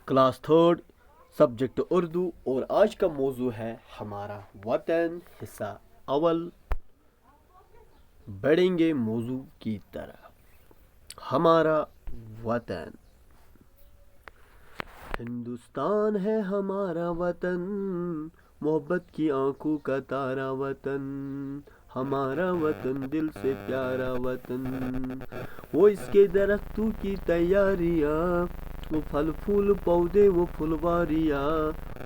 Class third subject Urdu, اور آج کا موضوع ہے ہمارا وطن، حصہ اول۔ بڑھیں گے موضوع کی طرح۔ ہمارا وطن، ہندوستان ہے ہمارا وطن، محبت کی آنکھوں کا تارا وطن، ہمارا وطن دل سے پیارا وطن، وہ اس کے درختوں کی تیاریاں، وہ پھل پھول پودے وہ پھلواریاں،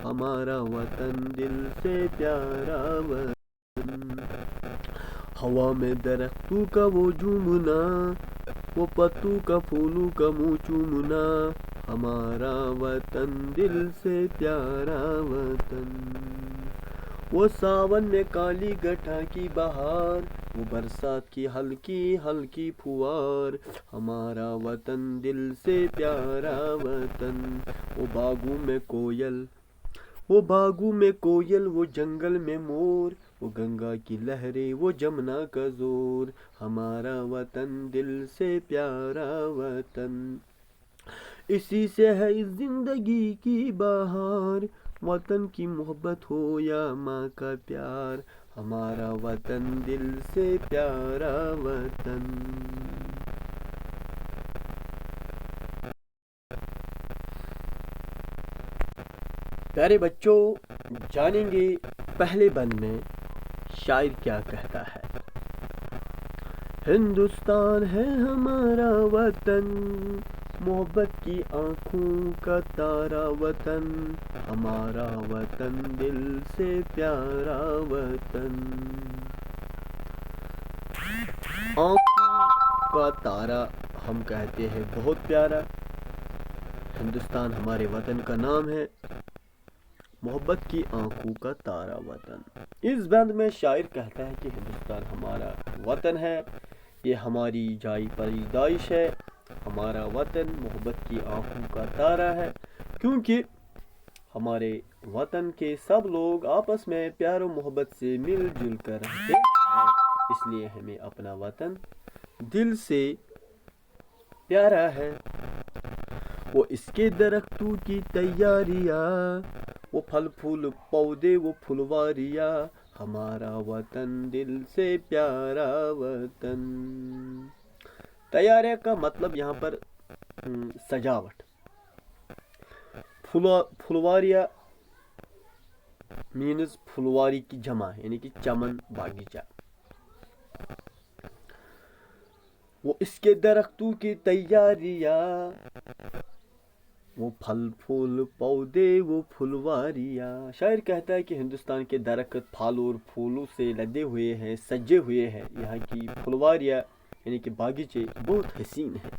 ہمارا وطن دل سے پیارا وطن، ہوا میں درختوں کا وہ جھومنا، وہ پتوں کا پھولوں کا منہ چومنا، ہمارا وطن دل سے پیارا وطن، وہ ساون میں کالی گٹھا کی بہار، وہ برسات کی ہلکی ہلکی پھوار، ہمارا وطن دل سے پیارا وطن، وہ باغوں میں کوئل، وہ جنگل میں مور، وہ گنگا کی لہریں وہ جمنا کا زور، ہمارا وطن دل سے پیارا وطن، اسی سے ہے اس زندگی کی بہار، وطن کی محبت ہو یا ماں کا پیار، ہمارا وطن دل سے پیارا وطن۔ پیارے بچوں، جانیں گے پہلے بند میں شاعر کیا کہتا ہے۔ ہندوستان ہے ہمارا وطن، محبت کی آنکھوں کا تارا وطن، ہمارا وطن دل سے پیارا وطن، آنکھوں کا تارا ہم کہتے ہیں بہت پیارا، ہندوستان ہمارے وطن کا نام ہے، محبت کی آنکھوں کا تارا وطن۔ اس بند میں شاعر کہتا ہے کہ ہندوستان ہمارا وطن ہے، یہ ہماری جائی پیدائش ہے، ہمارا وطن محبت کی آنکھوں کا تارا ہے، کیونکہ ہمارے وطن کے سب لوگ آپس میں پیار و محبت سے مل جل کر رہتے ہیں، اس لیے ہمیں اپنا وطن دل سے پیارا ہے، وہ اس کے درختوں کی تیاریاں، وہ پھل پھول پودے وہ پھلواریاں، ہمارا وطن دل سے پیارا وطن۔ تیاریاں کا مطلب یہاں پر سجاوٹ، پھلواریاں مینز پھلواری کی جمع یعنی کہ چمن باغیچہ، وہ اس کے درختوں کی تیاریاں، وہ پھل پھول پودے وہ پھلواریاں۔ شاعر کہتا ہے کہ ہندوستان کے درخت پھل اور پھولوں سے لدے ہوئے ہیں، سجے ہوئے ہیں، یہاں کی پھلواریاں یعنی کہ باغیچے بہت حسین ہیں،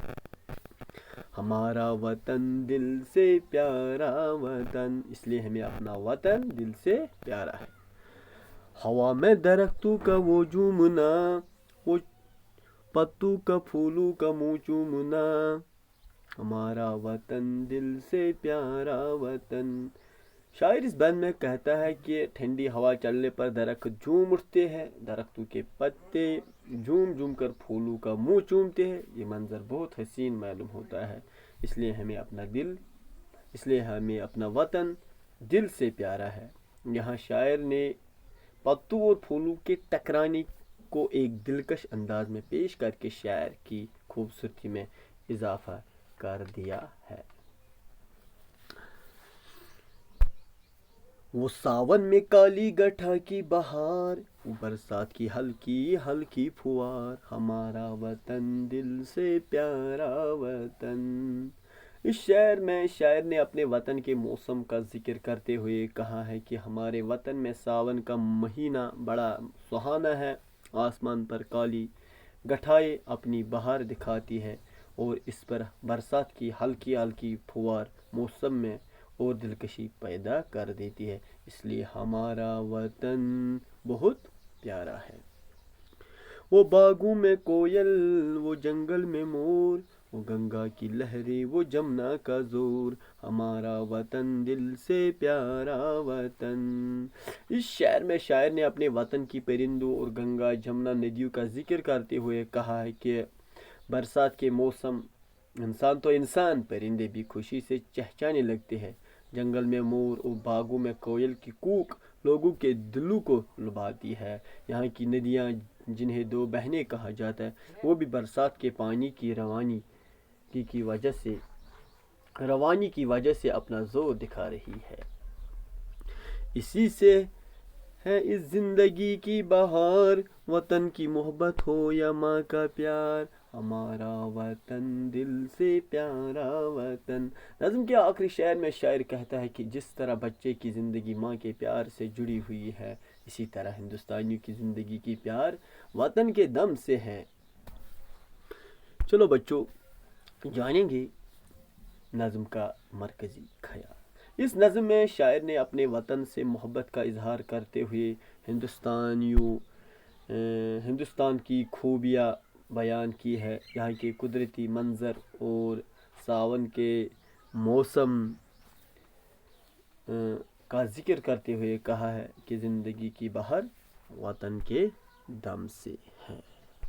ہمارا وطن دل سے پیارا وطن، اس لیے ہمیں اپنا وطن دل سے پیارا ہے، ہوا میں درختوں کا وہ جھومنا، وہ پتوں کا پھولوں کا منہ چومنا، ہمارا وطن دل سے پیارا وطن۔ شاعر اس بند میں کہتا ہے کہ ٹھنڈی ہوا چلنے پر درخت جھوم اٹھتے ہیں، درختوں کے پتے جھوم جھوم کر پھولوں کا منہ چومتے ہیں، یہ منظر بہت حسین معلوم ہوتا ہے، اس لیے ہمیں اپنا وطن دل سے پیارا ہے۔ یہاں شاعر نے پتوں اور پھولوں کے ٹکرانے کو ایک دلکش انداز میں پیش کر کے شاعر کی خوبصورتی میں اضافہ کر دیا ہے۔ وہ ساون میں کالی گٹھا کی بہار، وہ برسات کی ہلکی ہلکی پھوار، ہمارا وطن دل سے پیارا وطن۔ اس شعر میں شاعر نے اپنے وطن کے موسم کا ذکر کرتے ہوئے کہا ہے کہ ہمارے وطن میں ساون کا مہینہ بڑا سہانا ہے، آسمان پر کالی گٹھائیں اپنی بہار دکھاتی ہے اور اس پر برسات کی ہلکی ہلکی پھوار موسم میں اور دلکشی پیدا کر دیتی ہے، اس لیے ہمارا وطن بہت پیارا ہے، وہ باغوں میں کوئل وہ جنگل میں مور، وہ گنگا کی لہریں وہ جمنا کا زور، ہمارا وطن دل سے پیارا وطن۔ اس شعر میں شاعر نے اپنے وطن کی پرندوں اور گنگا جمنا ندیوں کا ذکر کرتے ہوئے کہا ہے کہ برسات کے موسم انسان تو انسان، پرندے بھی خوشی سے چہچانے لگتے ہیں، جنگل میں مور اور باغوں میں کوئل کی کوک لوگوں کے دلوں کو لبھاتی ہے۔ یہاں کی ندیاں جنہیں دو بہنیں کہا جاتا ہے، وہ بھی برسات کے پانی کی روانی کی وجہ سے اپنا زور دکھا رہی ہے۔ اسی سے ہے اس زندگی کی بہار، وطن کی محبت ہو یا ماں کا پیار، ہمارا وطن دل سے پیارا وطن۔ نظم کے آخری شعر میں شاعر کہتا ہے کہ جس طرح بچے کی زندگی ماں کے پیار سے جڑی ہوئی ہے، اسی طرح ہندوستانیوں کی زندگی کی پیار وطن کے دم سے ہے۔ چلو بچوں، جانیں گے نظم کا مرکزی خیال۔ اس نظم میں شاعر نے اپنے وطن سے محبت کا اظہار کرتے ہوئے ہندوستان کی خوبیاں بیان کی ہے۔ یہاں کے قدرتی منظر اور ساون کے موسم کا ذکر کرتے ہوئے کہا ہے کہ زندگی کی بہار وطن کے دم سے ہے۔